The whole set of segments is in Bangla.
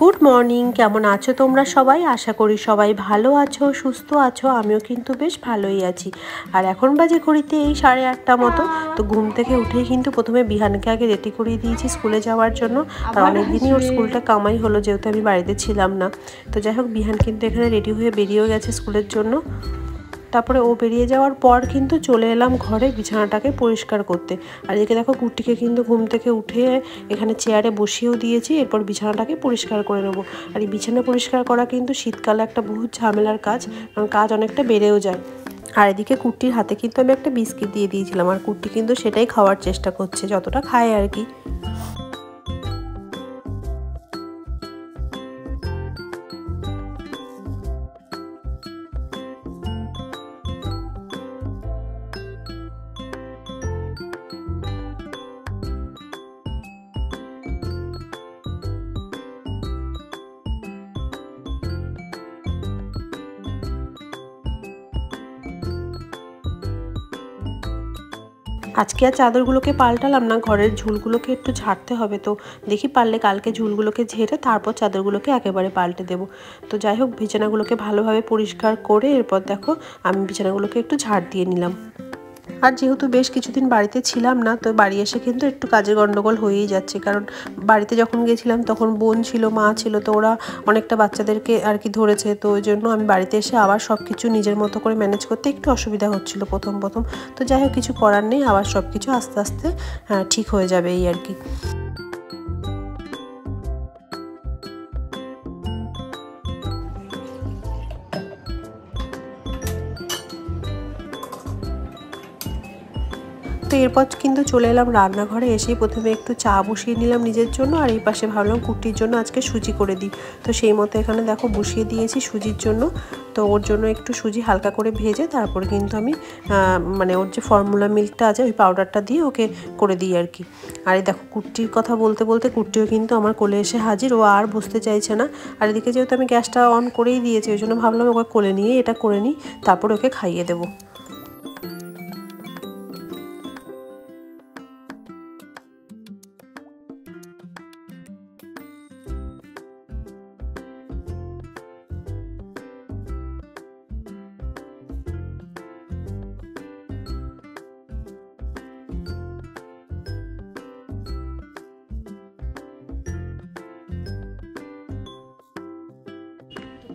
গুড মর্নিং, কেমন আছো তোমরা সবাই? আশা করি সবাই ভালো আছো, সুস্থ আছো। আমিও কিন্তু বেশ ভালোই আছি। আর এখন বাজে ঘড়িতে এই 8:30 মতো। তো ঘুম থেকে উঠেই কিন্তু প্রথমে বিহানকে আগে রেডি করিয়ে দিয়েছি স্কুলে যাওয়ার জন্য। আর অনেক দিনই ওর স্কুলটা কামাই হলো, যেহেতু আমি বাড়িতে ছিলাম না। তো যাই হোক, বিহান কিন্তু এখানে রেডি হয়ে বেরিয়েও গেছে স্কুলের জন্য। তারপরে ও বেরিয়ে যাওয়ার পর কিন্তু চলে এলাম ঘরে বিছানাটাকে পরিষ্কার করতে। আর এদিকে দেখো, কুট্টিকে কিন্তু ঘুম থেকে উঠে এখানে চেয়ারে বসিয়েও দিয়েছি। এরপর বিছানাটাকে পরিষ্কার করে নেবো। আর এই বিছানা পরিষ্কার করা কিন্তু শীতকালে একটা বহু ঝামেলার কাজ, কারণ কাজ অনেকটা বেড়েও যায়। আর এদিকে কুট্টির হাতে কিন্তু আমি একটা বিস্কিট দিয়ে দিয়েছিলাম, আর কুট্টি কিন্তু সেটাই খাওয়ার চেষ্টা করছে, যতটা খায় আর কি। আজকে আর চাদরগুলোকে পাল্টালাম না, ঘরের ঝুলগুলোকে একটু ঝাড়তে হবে। তো দেখি পারলে কালকে ঝুলগুলোকে ঝেড়ে তারপর চাদরগুলোকে একেবারে পাল্টে দেবো। তো যাই হোক, বিছানাগুলোকে ভালোভাবে পরিষ্কার করে এরপর দেখো আমি বিছানাগুলোকে একটু ঝাড় দিয়ে নিলাম। আর যেহেতু বেশ কিছুদিন বাড়িতে ছিলাম না, তো বাড়ি এসে কিন্তু একটু কাজে গন্ডগোল হয়েই যাচ্ছে। কারণ বাড়িতে যখন গেছিলাম তখন বোন ছিল, মা ছিল, তো ওরা অনেকটা বাচ্চাদেরকে আর কি ধরেছে। তো ওই জন্য আমি বাড়িতে এসে আবার সব কিছু নিজের মতো করে ম্যানেজ করতে একটু অসুবিধা হচ্ছিল প্রথম প্রথম। তো যাই হোক, কিছু করার নেই, আবার সব কিছু আস্তে আস্তে ঠিক হয়ে যাবে এই আর কি। তো এরপর কিন্তু চলে এলাম রান্নাঘরে। এসেই প্রথমে একটু চা বসিয়ে নিলাম নিজের জন্য, আর এই পাশে ভাবলাম কুট্টির জন্য আজকে সুজি করে দিই। তো সেই মতো এখানে দেখো বসিয়ে দিয়েছি সুজির জন্য। তো ওর জন্য একটু সুজি হালকা করে ভেজে তারপরে কিন্তু আমি মানে ওর যে ফর্মুলা মিল্কটা আছে ওই পাউডারটা দিয়ে ওকে করে দিই আর কি। আর এই দেখো, কুট্টির কথা বলতে বলতে কুট্টিও কিন্তু আমার কোলে এসে হাজির। ও আর বসতে চাইছে না। আর এদিকে যেহেতু আমি গ্যাসটা অন করেই দিয়েছি, ওই জন্য ভাবলাম ওকে কোলে নিয়ে এটা করে নিই, তারপর ওকে খাইয়ে দেবো।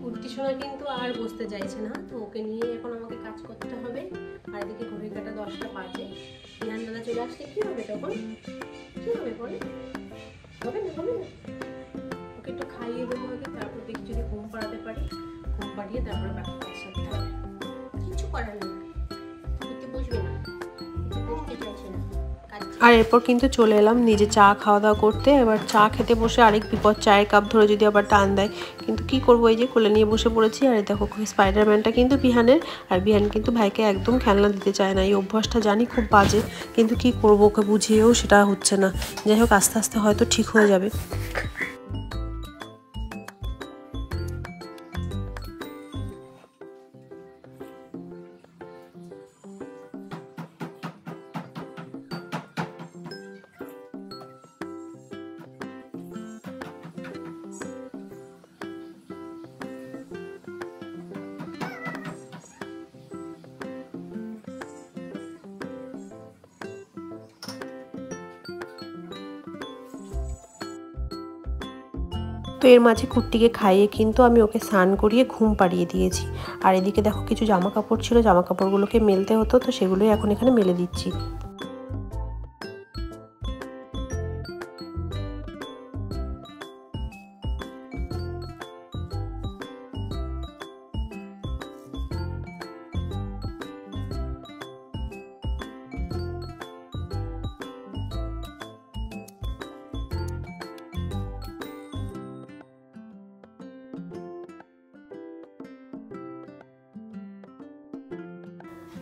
কুর্তি সোনা কিন্তু আর বসতে চাইছে না, তো ওকে নিয়ে এখন আমাকে কাজ করতে হবে। আর এদিকে ঘড়ির কাঁটা 10টা বাজে। বিহান দাদা চলে আসলে কি হবে তখন? কি হবে বলে? হবে না, হবে না। ওকে একটু খাইয়ে দেবো আগে, তারপর দেখি যদি ঘুম পাড়াতে পারি। ঘুম পাড়িয়ে তারপরে বাকি কাজ সারতে হবে। কিছু করার নেই, করতে বসবে না, বসতে চাইছে না। আর এরপর কিন্তু চলে এলাম নিজে চা খাওয়া দাওয়া করতে। এবার চা খেতে বসে আরেক বিপদ, চায়ের কাপ ধরে যদি আবার টান দেয়। কিন্তু কি করবো, এই যে কোলে নিয়ে বসে পড়েছি। আর দেখো, স্পাইডারম্যানটা কিন্তু বিহানের, আর বিহান কিন্তু ভাইকে একদম খেলনা দিতে চায় না। এই অভ্যাসটা জানি খুব বাজে, কিন্তু কি করবো, ওকে বুঝিয়েও সেটা হচ্ছে না। যাই হোক, আস্তে আস্তে হয়তো ঠিক হয়ে যাবে। তো এর মাঝে কুট্টিকে খাইয়ে কিন্তু আমি ওকে স্নান করিয়ে ঘুম পাড়িয়ে দিয়েছি। আর এদিকে দেখো, কিছু জামা কাপড় ছিল, জামা কাপড়গুলোকে মেলতে হতো, তো সেগুলোই এখন এখানে মেলে দিচ্ছি।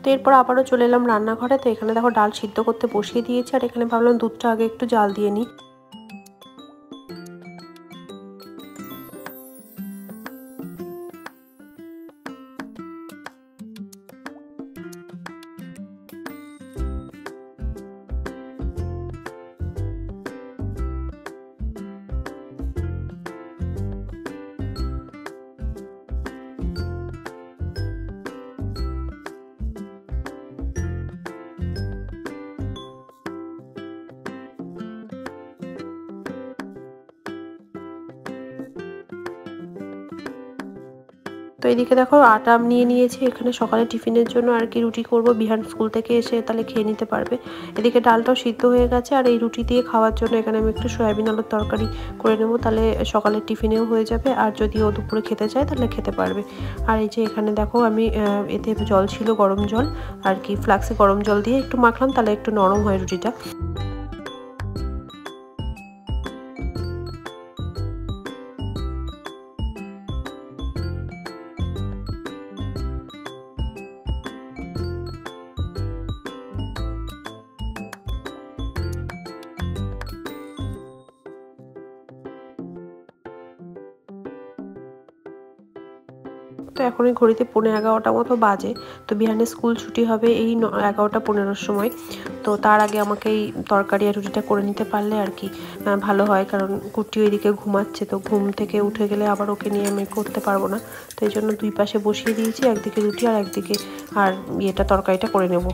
তো এরপর আবারও চলে এলাম রান্নাঘরে। তো এখানে দেখো ডাল সিদ্ধ করতে বসিয়ে দিয়েছি, আর এখানে ভাবলাম দুধটা আগে একটু জাল দিয়ে নিই। তো এদিকে দেখো আটা নিয়ে নিয়েছি এখানে সকালে টিফিনের জন্য আর কি রুটি করব, বিহান স্কুল থেকে এসে তাহলে খেয়ে নিতে পারবে। এদিকে ডালটাও সিদ্ধ হয়ে গেছে আর এই রুটি দিয়ে খাওয়ার জন্য এখানে আমি একটু সয়াবিন আলুর তরকারি করে নেব, তাহলে সকালের টিফিনেও হয়ে যাবে আর যদি ও দুপুরে খেতে চায় তাহলে খেতে পারবে। আর এই যে এখানে দেখো আমি এতে জল ছিল গরম জল আর কি, ফ্লাক্সে গরম জল দিয়ে একটু মাখলাম তাহলে একটু নরম হয় রুটিটা। তো এখন এই ঘড়িতে 11:15 মতো বাজে। তো বিহানের স্কুল ছুটি হবে এই 11:15 সময়। তো তার আগে আমাকে এই তরকারি আর রুটিটা করে নিতে পারলে আর কি ভালো হয়, কারণ কুটি ওইদিকে ঘুমাচ্ছে, তো ঘুম থেকে উঠে গেলে আবার ওকে নিয়ে আমি করতে পারবো না। তো এই জন্য দুই পাশে বসিয়ে দিয়েছি, একদিকে রুটি আর একদিকে আর তরকারিটা করে নেব।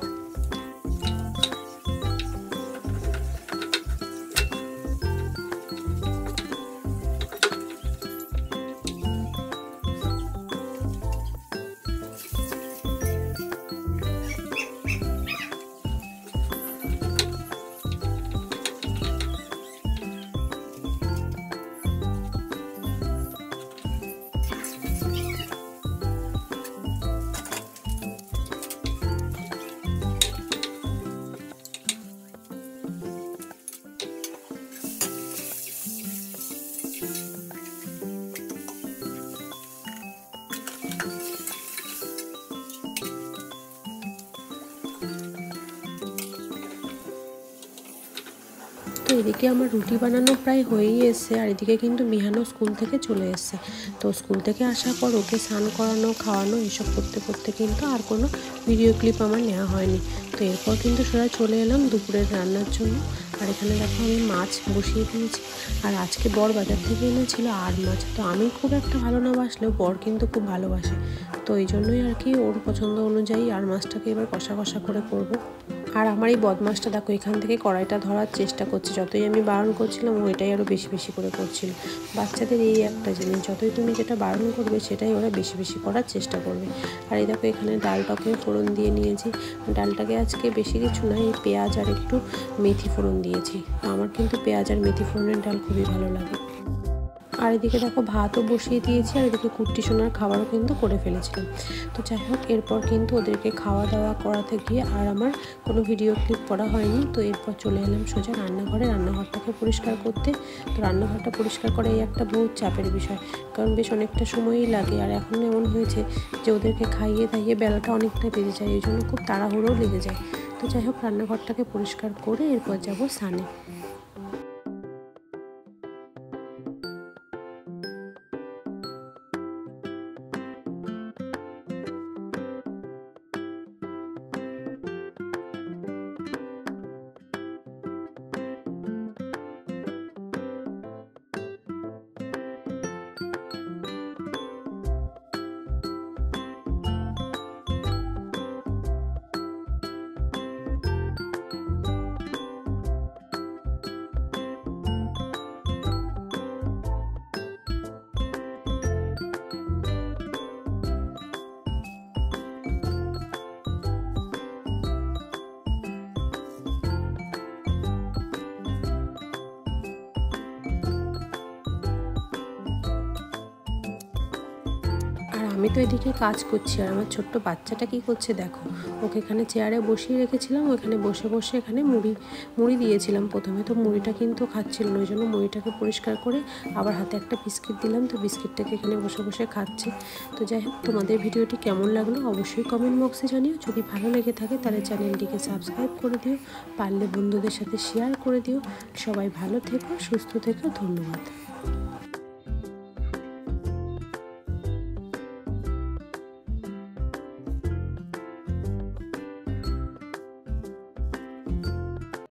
তো এদিকে আমার রুটি বানানো প্রায় হয়েই এসছে আর এদিকে কিন্তু বিহানও স্কুল থেকে চলে এসছে। তো স্কুল থেকে আসার পর ওকে স্নান করানো খাওয়ানো এসব করতে করতে কিন্তু আর কোনো ভিডিও ক্লিপ আমার নেওয়া হয়নি। তো এরপর কিন্তু সোজা চলে এলাম দুপুরের রান্নার জন্য। আর এখানে দেখো আমি মাছ বসিয়ে দিয়েছি। আর আজকে বর বাজার থেকে এনেছিল আর মাছ, তো আমি খুব একটা ভালো না বাসলেও বর কিন্তু খুব ভালোবাসে, তো এই জন্যই আর কি ওর পছন্দ অনুযায়ী আর মাছটাকে এবার কষা কষা করে করব। আর আমার এই বদমাসটা দেখো এখান থেকে কড়াইটা ধরার চেষ্টা করছে, যতই আমি বারণ করছিলাম ও এটাই আরও বেশি বেশি করে করছিল। বাচ্চাদের এই একটা জিনিস, যতই তুমি যেটা বারণ করবে সেটাই ওরা বেশি বেশি করার চেষ্টা করবে। আর এই দেখো এখানে ডালটাকে ফোড়ন দিয়ে নিয়েছি। ডালটাকে আজকে বেশি কিছু না, এই পেঁয়াজ আর একটু মেথি ফোড়ন দিয়েছি। আমার কিন্তু পেঁয়াজ আর মেথি ফোড়নের ডাল খুবই ভালো লাগে। আর এদিকে দেখো ভাতও বসিয়ে দিয়েছি আর এদিকে কুট্টি সোনার খাবারও কিন্তু করে ফেলেছিলাম। তো যাই হোক এরপর কিন্তু ওদেরকে খাওয়া দাওয়া করাতে গিয়ে আর আমার কোনো ভিডিও ক্লিপ করা হয়নি। তো এরপর চলে এলাম সোজা রান্নাঘরে, রান্নাঘরটাকে পরিষ্কার করতে। তো রান্নাঘরটা পরিষ্কার করে এই একটা বহুত চাপের বিষয়, কারণ বেশ অনেকটা সময়ই লাগে। আর এখন এমন হয়েছে যে ওদেরকে খাইয়ে দাইয়ে বেলাটা অনেকটা বেজে যায়, এই জন্য খুব তাড়াহুড়োও লেগে যায়। তো যাই হোক রান্নাঘরটাকে পরিষ্কার করে এরপর যাবো স্নানে। আমি তো এদিকে কাজ করছি আর আমার ছোট্ট বাচ্চাটা কি করছে দেখো, ওকে এখানে চেয়ারে বসিয়ে রেখেছিলাম, ওখানে বসে বসে এখানে মুড়ি দিয়েছিলাম প্রথমে। তো মুড়িটা কিন্তু খাচ্ছিল না, ওই জন্য মুড়িটাকে পরিষ্কার করে আবার হাতে একটা বিস্কিট দিলাম, তো বিস্কিটটাকে এখানে বসে বসে খাচ্ছে। তো যাই হোক তোমাদের ভিডিওটি কেমন লাগলো অবশ্যই কমেন্ট বক্সে জানিও। যদি ভালো লেগে থাকে তাহলে চ্যানেলটিকে সাবস্ক্রাইব করে দিও, পারলে বন্ধুদের সাথে শেয়ার করে দিও। সবাই ভালো থেকো, সুস্থ থেকো, ধন্যবাদ।